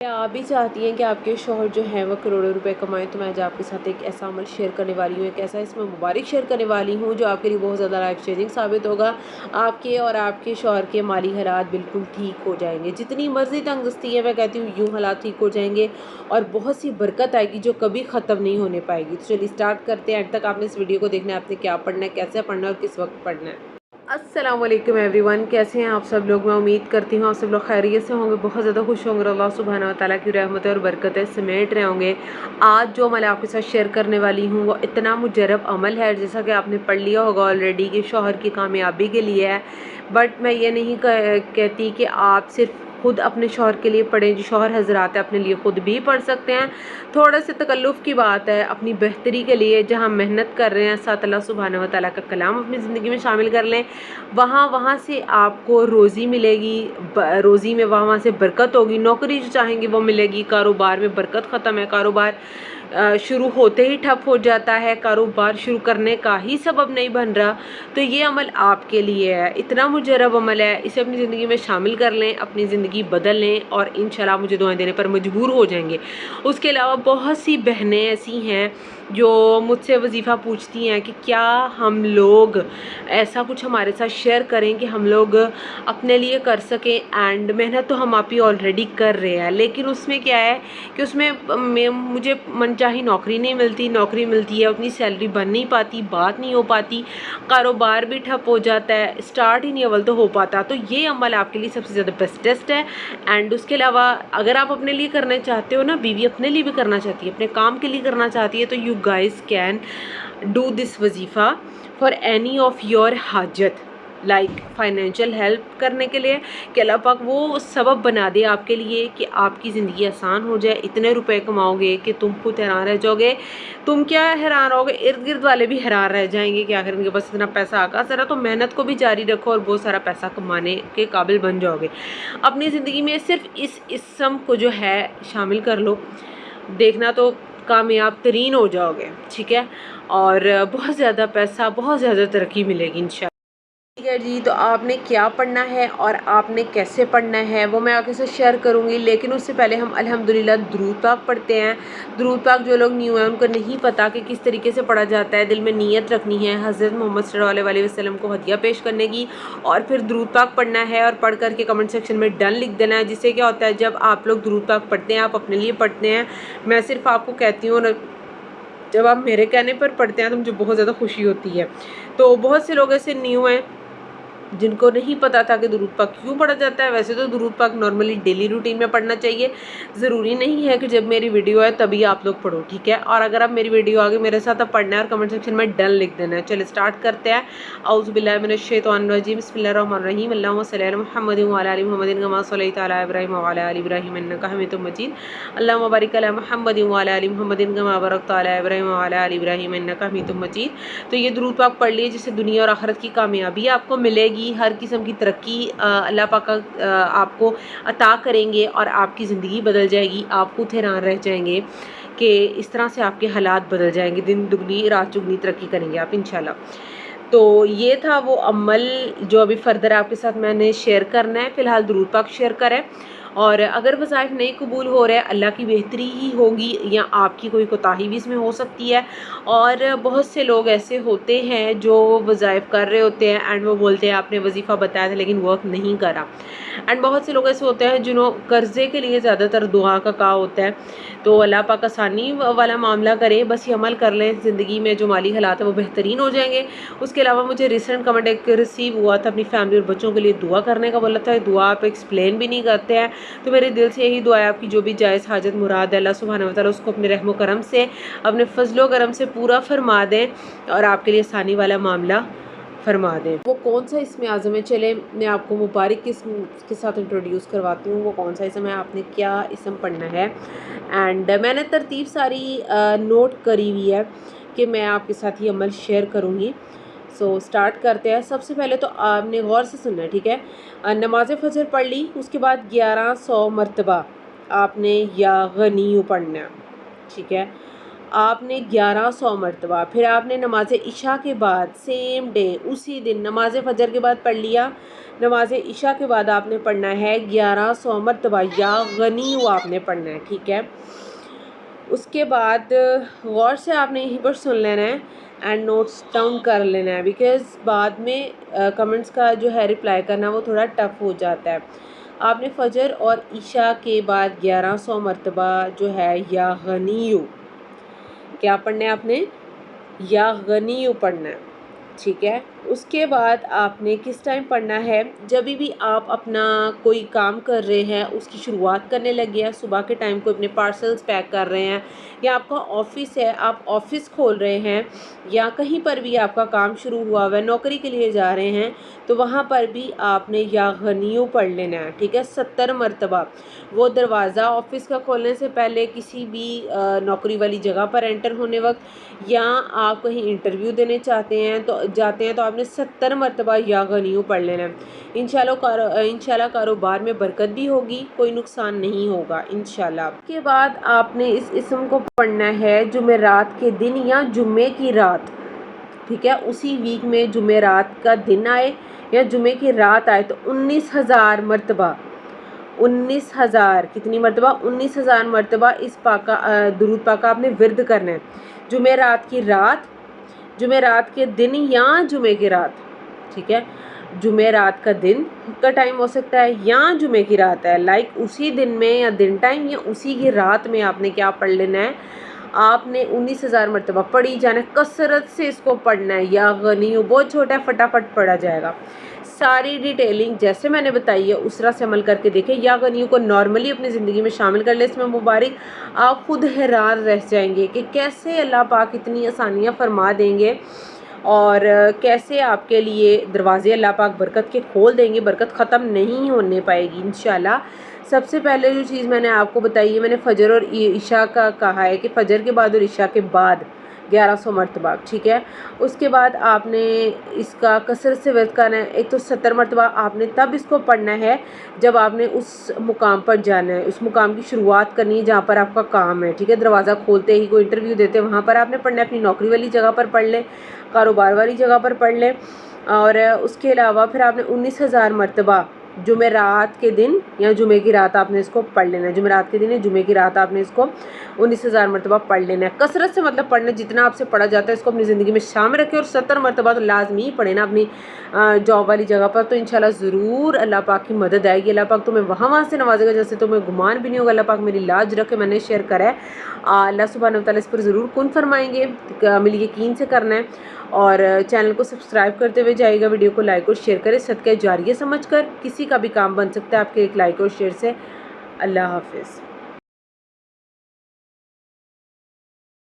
क्या आप भी चाहती हैं कि आपके शौहर जो हैं वो करोड़ों रुपए कमाएं, तो मैं आज आपके साथ एक ऐसा अमल शेयर करने वाली हूँ, एक ऐसा इसमें मुबारक शेयर करने वाली हूँ जो आपके लिए बहुत ज़्यादा लाइफ चेंजिंग साबित होगा। आपके और आपके शौहर के माली हालात बिल्कुल ठीक हो जाएंगे। जितनी मर्जी तंगदस्ती है, मैं कहती हूँ यूँ हालात ठीक हो जाएंगे और बहुत सी बरकत आएगी जो कभी ख़त्म नहीं होने पाएगी। तो चलिए स्टार्ट करते हैं। एंड तक आपने इस वीडियो को देखना है, आपने क्या पढ़ना है, कैसे पढ़ना है और किस वक्त पढ़ना है। अस्सलाम वालेकुम एवरीवन, कैसे हैं आप सब लोग। मैं उम्मीद करती हूँ आप सब लोग खैरियत से होंगे, बहुत ज़्यादा खुश होंगे, अल्लाह सुब्हानहू व तआला की रहमतें और बरकतें समेट रहे होंगे। आज जो अमल आपके साथ शेयर करने वाली हूँ वो इतना मुजरब अमल है, जैसा कि आपने पढ़ लिया होगा ऑलरेडी कि शौहर की कामयाबी के लिए है। बट मैं ये नहीं कहती कि आप सिर्फ खुद अपने शौहर के लिए पढ़ें। जो शौहर हजरात है अपने लिए ख़ुद भी पढ़ सकते हैं। थोड़ा सा तकल्लुफ़ की बात है, अपनी बेहतरी के लिए जहाँ मेहनत कर रहे हैं, साथ अल्लाह सुब्हानहू व तआला का कलाम अपनी ज़िंदगी में शामिल कर लें। वहाँ से आपको रोज़ी मिलेगी, रोज़ी में वहाँ से बरकत होगी। नौकरी जो चाहेंगे वो मिलेगी। कारोबार में बरकत ख़त्म है, कारोबार शुरू होते ही ठप हो जाता है, कारोबार शुरू करने का ही सबब नहीं बन रहा। तो ये अमल आपके लिए है, इतना मुजरब अमल है, इसे अपनी ज़िंदगी में शामिल कर लें, अपनी ज़िंदगी बदल लें और इंशाल्लाह मुझे दुआएं देने पर मजबूर हो जाएंगे। उसके अलावा बहुत सी बहनें ऐसी हैं जो मुझसे वजीफ़ा पूछती हैं कि क्या हम लोग ऐसा कुछ हमारे साथ शेयर करें कि हम लोग अपने लिए कर सकें। एंड मेहनत तो हम आप ही ऑलरेडी कर रहे हैं, लेकिन उसमें क्या है कि उसमें मुझे मनचाही नौकरी नहीं मिलती। नौकरी मिलती है उतनी सैलरी बन नहीं पाती, बात नहीं हो पाती, कारोबार भी ठप हो जाता है, स्टार्ट ही नहीं अव्वल तो हो पाता। तो ये अमल आपके लिए सबसे ज़्यादा बेस्टेस्ट है। एंड उसके अलावा अगर आप अपने लिए करना चाहते हो ना, बीवी अपने लिए भी करना चाहती है, अपने काम के लिए करना चाहती है, तो you guys can do this वजीफ़ा फॉर एनी ऑफ योर हाजत, लाइक फाइनेंशियल हेल्प करने के लिए कि अल्लाह पाक वो सबब बना दे आपके लिए कि आपकी ज़िंदगी आसान हो जाए। इतने रुपए कमाओगे कि तुम खुद हैरान रह जाओगे। तुम क्या हैरान रहोगे, इर्द गिर्द वाले भी हैरान रह जाएंगे कि आखिर इनके पास इतना पैसा आगा। ज़रा तो मेहनत को भी जारी रखो और बहुत सारा पैसा कमाने के काबिल बन जाओगे। अपनी ज़िंदगी में सिर्फ इस इस्म को जो है शामिल कर लो, देखना तो कामयाब तरीन हो जाओगे, ठीक है। और बहुत ज़्यादा पैसा, बहुत ज़्यादा तरक्की मिलेगी इंशाल्लाह। ठीक है जी, तो आपने क्या पढ़ना है और आपने कैसे पढ़ना है वो मैं आपके साथ शेयर करूँगी, लेकिन उससे पहले हम अल्हम्दुलिल्लाह दुरूद पाक पढ़ते हैं। दुरूद पाक जो लोग न्यू हैं उनको नहीं पता कि किस तरीके से पढ़ा जाता है। दिल में नीयत रखनी है हज़रत मोहम्मद सल्लल्लाहु अलैहि वसल्लम को हदिया पेश करने की, और फिर दुरूद पाक पढ़ना है और पढ़ करके कमेंट सेक्शन में डन लिख देना है। जिससे क्या होता है, जब आप लोग दुरूद पाक पढ़ते हैं, आप अपने लिए पढ़ते हैं, मैं सिर्फ आपको कहती हूँ, जब आप मेरे कहने पर पढ़ते हैं तो मुझे बहुत ज़्यादा खुशी होती है। तो बहुत से लोग ऐसे न्यू हैं जिनको नहीं पता था कि दुरूद पाक क्यों पढ़ा जाता है। वैसे तो दुरूद पाक नॉर्मली डेली रूटीन में पढ़ना चाहिए, ज़रूरी नहीं है कि जब मेरी वीडियो है तभी आप लोग पढ़ो, ठीक है। और अगर आप मेरी वीडियो आगे मेरे साथ अब पढ़ना है और कमेंट सेक्शन में डन लिख देना है। चलिए स्टार्ट करते हैं। औज़ु बिल्लाहि मिनश शैतानिर रजीम, बिस्मिल्लाहिर्रहमानिर्रहीम, अल्लाहुम्मा सल्लि अला मुहम्मदिन व अला आलि मुहम्मदिन कमा सल्लैता अला इब्राहीम व अला आलि इब्राहीम इन्नका हमीदुम मजीद, अल्लाहुम्मा बारिक अला मुहम्मदिन व अला आलि मुहम्मदिन कमा बारकता अला इब्राहीम व अला आलि इब्राहीम इन्नका हमीदुम मजीद। तो ये दुरूद पाक पढ़ लिए, जिससे दुनिया और आखिरत की कामयाबी आपको मिलेगी, हर किस्म की तरक्की अल्लाह पाक आपको अता करेंगे और आपकी ज़िंदगी बदल जाएगी। आप खुद हैरान रह जाएंगे कि इस तरह से आपके हालात बदल जाएंगे, दिन दुगनी रात चुगनी तरक्की करेंगे आप इंशाल्लाह। तो ये था वो अमल जो अभी फर्दर आपके साथ मैंने शेयर करना है। फ़िलहाल दुरूद पाक शेयर करें, और अगर वज़ाइफ नहीं कबूल हो रहे, अल्लाह की बेहतरी ही होगी या आपकी कोई कोताही भी इसमें हो सकती है। और बहुत से लोग ऐसे होते हैं जो वज़ाइफ कर रहे होते हैं एंड वो बोलते हैं आपने वजीफ़ा बताया था लेकिन वर्क नहीं करा। एंड बहुत से लोग ऐसे होते हैं जिन्हों कर्ज़े के लिए ज़्यादातर दुआ का कहा होता है। तो अल्लाह पाक आसानी वाला मामला करे, बस ये अमल कर लें, ज़िंदगी में जो माली हालात है वो बेहतरीन हो जाएंगे। उसके अलावा मुझे रिसेंट कमेंट एक रिसीव हुआ था, अपनी फैमिली और बच्चों के लिए दुआ करने का बोला था। दुआ आप एक्सप्लेन भी नहीं करते हैं, तो मेरे दिल से यही दुआ है आपकी जो भी जायज़ हाजत मुराद है, अल्लाह सुब्हानहू व तआला उसको अपने रहम करम से, अपने फजलो करम से पूरा फरमा दें और आपके लिए आसानी वाला मामला फरमा दें। वो कौन सा इसमें आज़म है, चले मैं आपको मुबारक किस्म के साथ इंट्रोड्यूस करवाती हूँ। वो कौन सा इसम है, आपने क्या इसम पढ़ना है। एंड मैंने तरतीब सारी नोट करी हुई है कि मैं आपके साथ ये अमल शेयर करूँगी। सो स्टार्ट करते हैं। सबसे पहले तो आपने गौर से सुनना है, ठीक है। नमाज फ़जर पढ़ ली, उसके बाद 1100 मरतबा आपने या गनी पढ़ना है, ठीक है। आपने 1100 मरतबा, फिर आपने नमाज इशा के बाद सेम डे उसी दिन नमाज फ़जर के बाद पढ़ लिया, नमाज इशा के बाद आपने पढ़ना है 1100 मरतबा या गनी आपने पढ़ना है, ठीक है। उसके बाद गौर से आपने यहीं पर सुन लेना है एंड नोट्स डाउन कर लेना है, बिकॉज़ बाद में कमेंट्स का जो है रिप्लाई करना वो थोड़ा टफ़ हो जाता है। आपने फ़जर और इशा के बाद 1100 मरतबा जो है या गनीयू, क्या पढ़ना है आपने, या गनीयू पढ़ना है, ठीक है। उसके बाद आपने किस टाइम पढ़ना है, जब भी आप अपना कोई काम कर रहे हैं, उसकी शुरुआत करने लगे हैं, सुबह के टाइम को अपने पार्सल्स पैक कर रहे हैं, या आपका ऑफिस है, आप ऑफिस खोल रहे हैं, या कहीं पर भी आपका काम शुरू हुआ हुआ है, नौकरी के लिए जा रहे हैं, तो वहाँ पर भी आपने या गनियो पढ़ लेना है, ठीक है, 70 मरतबा। वो दरवाज़ा ऑफिस का खोलने से पहले, किसी भी नौकरी वाली जगह पर एंटर होने वक्त, या आप कहीं इंटरव्यू देने जाते हैं तो आपने 70 मरतबा या गनियो पढ़ लेना है। इंशाल्लाह कारोबार में बरकत भी होगी, कोई नुकसान नहीं होगा इंशाल्लाह। के बाद आपने इस इसम को पढ़ना है जुमेरात के दिन या जुम्मे की रात, ठीक है। उसी वीक में जुमेरात का दिन आए या जुम्मे की रात आए तो 19,000 मरतबा, 19,000 कितनी मरतबा, 19,000 मरतबा इस पाक का दुरूद पाक का आपने विर्द करना है। जुमेरात की रात, जुमेरात के दिन या जुमे की रात, ठीक है। जुमेरात का दिन का टाइम हो सकता है या जुमे की रात है, लाइक उसी दिन में या दिन टाइम या उसी की रात में आपने क्या पढ़ लेना है, आपने 19,000 मरतबा पढ़ी जाना है, कसरत से इसको पढ़ना है। या गनी बहुत छोटा है, फटाफट पढ़ा जाएगा। सारी डिटेलिंग जैसे मैंने बताई है उस तरह से अमल करके देखें, या गनियों को नॉर्मली अपनी ज़िंदगी में शामिल कर ले। इसमें मुबारक, आप खुद हैरान रह जाएंगे कि कैसे अल्लाह पाक इतनी आसानियाँ फरमा देंगे और कैसे आपके लिए दरवाज़े अल्लाह पाक बरकत के खोल देंगे, बरकत ख़त्म नहीं होने पाएगी इंशाल्लाह। सबसे पहले जो चीज़ मैंने आपको बताई है, मैंने फ़जर और इशा का कहा है कि फ़जर के बाद और इशा के बाद 1100 मरतबा, ठीक है। उसके बाद आपने इसका कसरत से वर्द करना है। एक तो 70 मरतबा आपने तब इसको पढ़ना है जब आपने उस मुकाम पर जाना है, उस मुकाम की शुरुआत करनी है जहाँ पर आपका काम है, ठीक है। दरवाज़ा खोलते ही कोई इंटरव्यू देते हैं वहाँ पर आपने पढ़ना है, अपनी नौकरी वाली जगह पर पढ़ लें, कारोबार वाली जगह पर पढ़ लें। और उसके अलावा फिर आपने 19,000 मरतबा जुमेरात के दिन या जुमे की रात आपने इसको पढ़ लेना है। जुमेरात के दिन या जुमे की रात आपने इसको 19,000 मरतबा पढ़ लेना है। कसरत से मतलब पढ़ना, जितना आपसे पढ़ा जाता है इसको अपनी ज़िंदगी में शामिल रखें। और 70 मरतबा तो लाजमी ही पढ़े ना अपनी जॉब वाली जगह पर, तो इंशाल्लाह ज़रूर अल्लाह पाक की मदद आएगी। अल्लाह पाक तुम्हें वहाँ से नवाजेगा जैसे तुम्हें गुमान भी नहीं होगा। अल्लाह पाक मेरी लाज रखे, मैंने शेयर करा है, अल्लाह सुब्हानहू व तआला इस पर ज़रूर कुन फरमाएंगे, अमल यकीन से करना है। और चैनल को सब्सक्राइब करते हुए जाइएगा, वीडियो को लाइक और शेयर करें, सदका जारिया समझकर। किसी का भी काम बन सकता है आपके एक लाइक और शेयर से। अल्लाह हाफ़िज़।